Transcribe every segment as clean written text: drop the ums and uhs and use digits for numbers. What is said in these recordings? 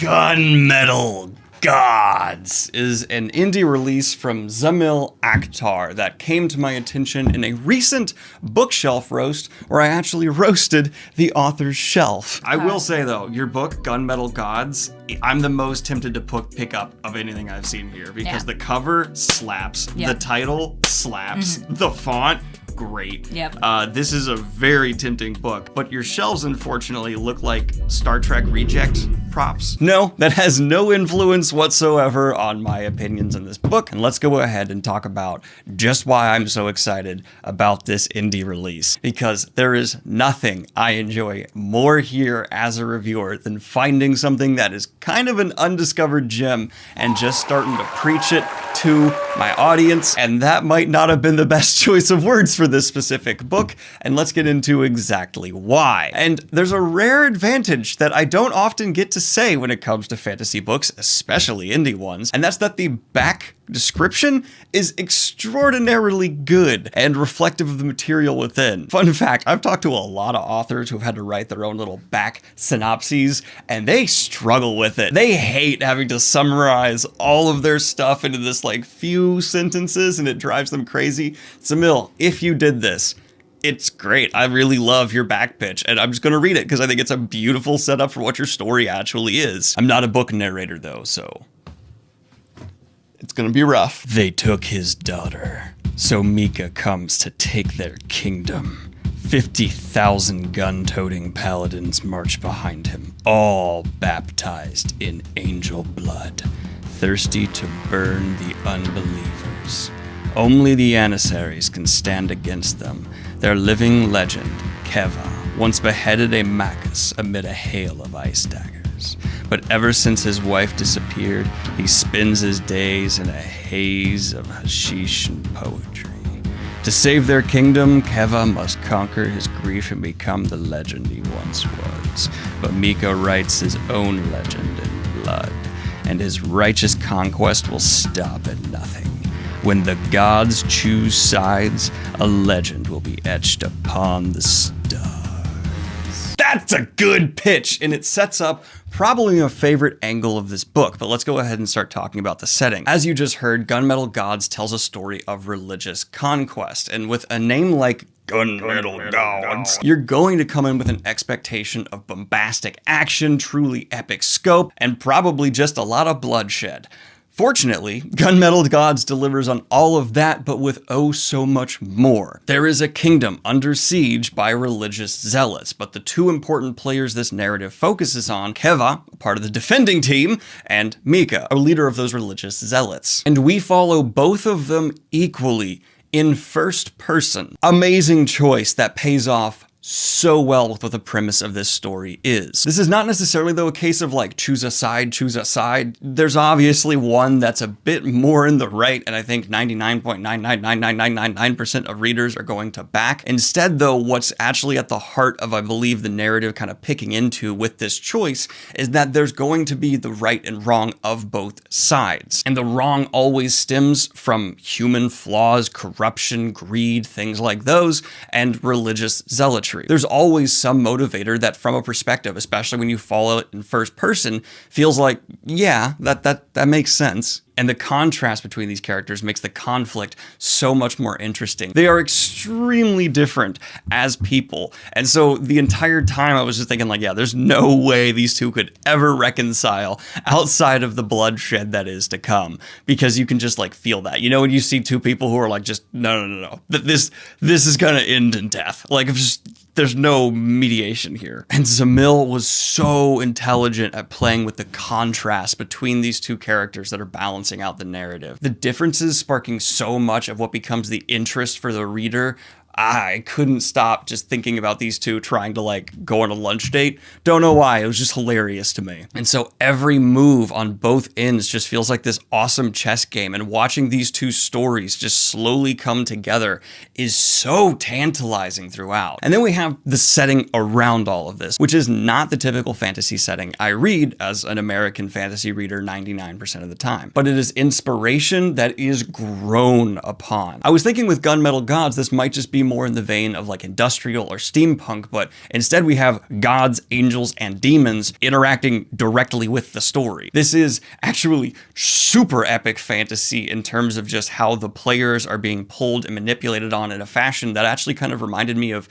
Gunmetal Gods is an indie release from Zamil Akhtar that came to my attention in a recent bookshelf roast where I actually roasted the author's shelf. I will say though, your book, Gunmetal Gods, I'm the most tempted to pick up of anything I've seen here because the cover slaps, the title slaps, the font, great. This is a very tempting book, but your shelves unfortunately look like Star Trek reject props. No, that has no influence whatsoever on my opinions in this book, and let's go ahead and talk about just why I'm so excited about this indie release, because there is nothing I enjoy more here as a reviewer than finding something that is kind of an undiscovered gem and just starting to preach it to my audience, and that might not have been the best choice of words for this specific book, and let's get into exactly why. And there's a rare advantage that I don't often get to say when it comes to fantasy books, especially indie ones, and that's that the back description is extraordinarily good and reflective of the material within. Fun fact, I've talked to a lot of authors who've had to write their own little back synopses, and they struggle with it. They hate having to summarize all of their stuff into this like few sentences, and it drives them crazy. Zamil, if you did this, it's great. I really love your back pitch, and I'm just gonna read it because I think it's a beautiful setup for what your story actually is. I'm not a book narrator though, so it's gonna be rough. They took his daughter, so Mika comes to take their kingdom. 50,000 gun-toting paladins march behind him, all baptized in angel blood, thirsty to burn the unbelievers. Only the emissaries can stand against them. Their living legend, Keva, once beheaded a Macus amid a hail of ice daggers. But ever since his wife disappeared, he spends his days in a haze of hashish and poetry. To save their kingdom, Keva must conquer his grief and become the legend he once was. But Mika writes his own legend in blood, and his righteous conquest will stop at nothing. When the gods choose sides, a legend will be etched upon the stars. That's a good pitch, and it sets up probably my favorite angle of this book, but let's go ahead and start talking about the setting. As you just heard, Gunmetal Gods tells a story of religious conquest, and with a name like Gunmetal Gods, you're going to come in with an expectation of bombastic action, truly epic scope, and probably just a lot of bloodshed. Fortunately, Gunmetal Gods delivers on all of that, but with oh so much more. There is a kingdom under siege by religious zealots, but the two important players this narrative focuses on, Keva, part of the defending team, and Mika, a leader of those religious zealots. And we follow both of them equally in first person. Amazing choice that pays off so well with what the premise of this story is. This is not necessarily though a case of like choose a side. There's obviously one that's a bit more in the right, and I think 99.9999999% of readers are going to back. Instead though, what's actually at the heart of, I believe, the narrative kind of picking into with this choice is that there's going to be the right and wrong of both sides. And the wrong always stems from human flaws, corruption, greed, things like those, and religious zealotry. There's always some motivator that from a perspective, especially when you follow it in first person, feels like, yeah, that makes sense. And the contrast between these characters makes the conflict so much more interesting. They are extremely different as people. And so the entire time I was just thinking like, yeah, there's no way these two could ever reconcile outside of the bloodshed that is to come. Because you can just like feel that. You know, when you see two people who are like just, no. This is gonna end in death. Like, there's no mediation here. And Zamil was so intelligent at playing with the contrast between these two characters that are balancing out the narrative. The differences sparking so much of what becomes the interest for the reader. I couldn't stop just thinking about these two trying to like go on a lunch date. Don't know why, it was just hilarious to me. And so every move on both ends just feels like this awesome chess game, and watching these two stories just slowly come together is so tantalizing throughout. And then we have the setting around all of this, which is not the typical fantasy setting I read as an American fantasy reader 99% of the time, but it is inspiration that is grown upon. I was thinking with Gunmetal Gods, this might just be be more in the vein of like industrial or steampunk, but instead we have gods, angels, and demons interacting directly with the story. This is actually super epic fantasy in terms of just how the players are being pulled and manipulated on in a fashion that actually kind of reminded me of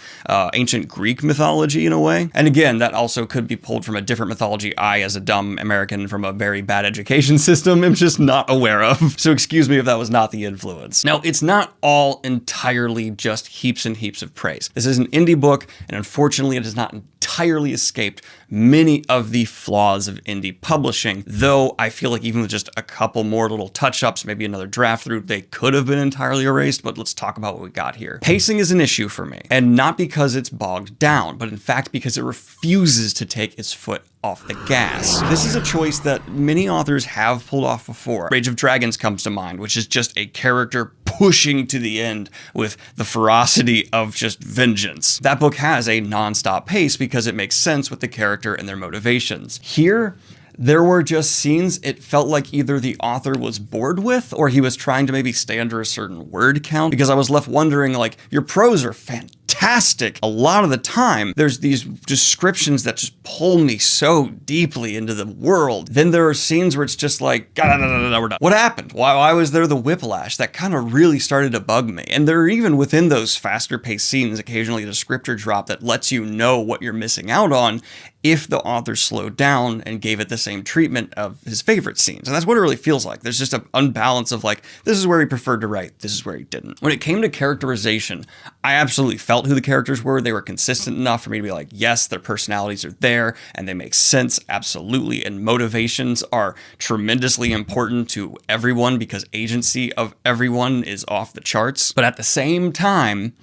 ancient Greek mythology in a way. And again, that also could be pulled from a different mythology I, as a dumb American from a very bad education system, am just not aware of. So excuse me if that was not the influence. Now, it's not all entirely just heaps and heaps of praise. This is an indie book, and unfortunately it has not entirely escaped many of the flaws of indie publishing, though I feel like even with just a couple more little touch-ups, maybe another draft through, they could have been entirely erased, but let's talk about what we got here. Pacing is an issue for me, and not because it's bogged down, but in fact because it refuses to take its foot off the gas. This is a choice that many authors have pulled off before. Rage of Dragons comes to mind, which is just a character pushing to the end with the ferocity of just vengeance. That book has a non-stop pace because it makes sense with the character and their motivations. Here, there were just scenes it felt like either the author was bored with or he was trying to maybe stay under a certain word count, because I was left wondering, like, your prose are fantastic. A lot of the time, there's these descriptions that just pull me so deeply into the world. Then there are scenes where it's just like, we're done. What happened? Why was there the whiplash? That kind of really started to bug me. And there are even within those faster paced scenes, occasionally a descriptor drop that lets you know what you're missing out on if the author slowed down and gave it the same treatment of his favorite scenes. And that's what it really feels like. There's just an unbalance of like, this is where he preferred to write, this is where he didn't. When it came to characterization, I absolutely felt who the characters were. They were consistent enough for me to be like, yes, their personalities are there and they make sense, absolutely. And motivations are tremendously important to everyone because agency of everyone is off the charts. But at the same time,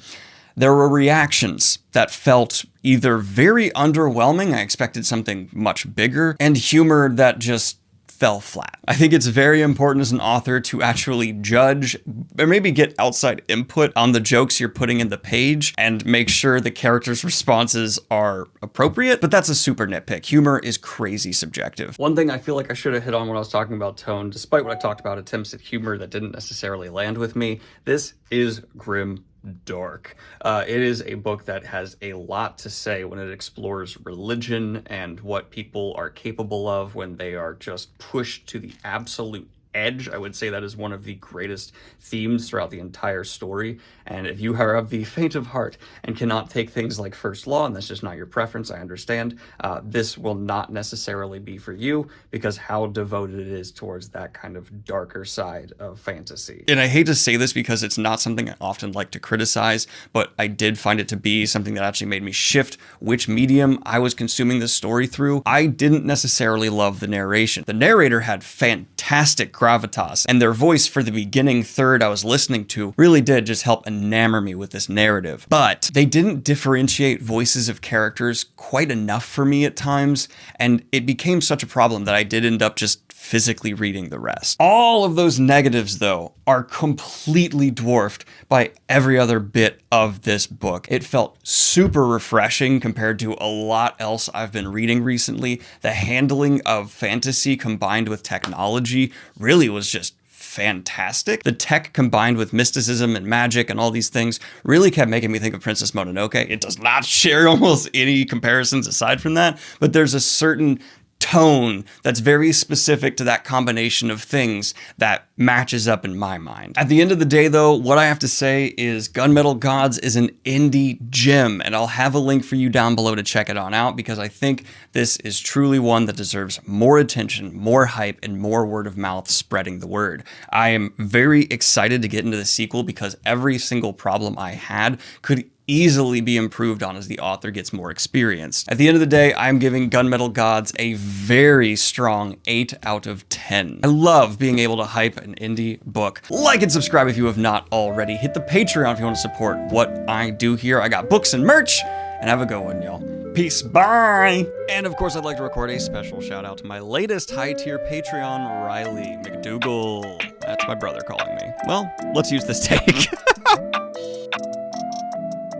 there were reactions that felt either very underwhelming, I expected something much bigger, and humor that just fell flat. I think it's very important as an author to actually judge or maybe get outside input on the jokes you're putting in the page and make sure the characters' responses are appropriate, but that's a super nitpick. Humor is crazy subjective. One thing I feel like I should have hit on when I was talking about tone, despite what I talked about attempts at humor that didn't necessarily land with me, this is grim dark. It is a book that has a lot to say when it explores religion and what people are capable of when they are just pushed to the absolute edge. I would say that is one of the greatest themes throughout the entire story. And if you are of the faint of heart and cannot take things like First Law, and that's just not your preference, I understand, this will not necessarily be for you because how devoted it is towards that kind of darker side of fantasy. And I hate to say this because it's not something I often like to criticize, but I did find it to be something that actually made me shift which medium I was consuming this story through. I didn't necessarily love the narration. The narrator had fantastic gravitas, and their voice for the beginning third I was listening to really did just help enamor me with this narrative. But they didn't differentiate voices of characters quite enough for me at times, and it became such a problem that I did end up just physically reading the rest. All of those negatives, though, are completely dwarfed by every other bit of this book. It felt super refreshing compared to a lot else I've been reading recently. The handling of fantasy combined with technology really was just fantastic. The tech combined with mysticism and magic and all these things really kept making me think of Princess Mononoke. It does not share almost any comparisons aside from that, but there's a certain tone that's very specific to that combination of things that matches up in my mind. At the end of the day, though, what I have to say is Gunmetal Gods is an indie gem, and I'll have a link for you down below to check it on out because I think this is truly one that deserves more attention, more hype, and more word of mouth spreading the word. I am very excited to get into the sequel because every single problem I had could easily be improved on as the author gets more experienced. At the end of the day, I'm giving Gunmetal Gods a very strong 8 out of 10. I love being able to hype an indie book. Like and subscribe if you have not already. Hit the Patreon if you want to support what I do here. I got books and merch, and have a good one, y'all. Peace, bye! And of course, I'd like to record a special shout out to my latest high-tier Patreon, Riley McDougal. That's my brother calling me. Well, let's use this take.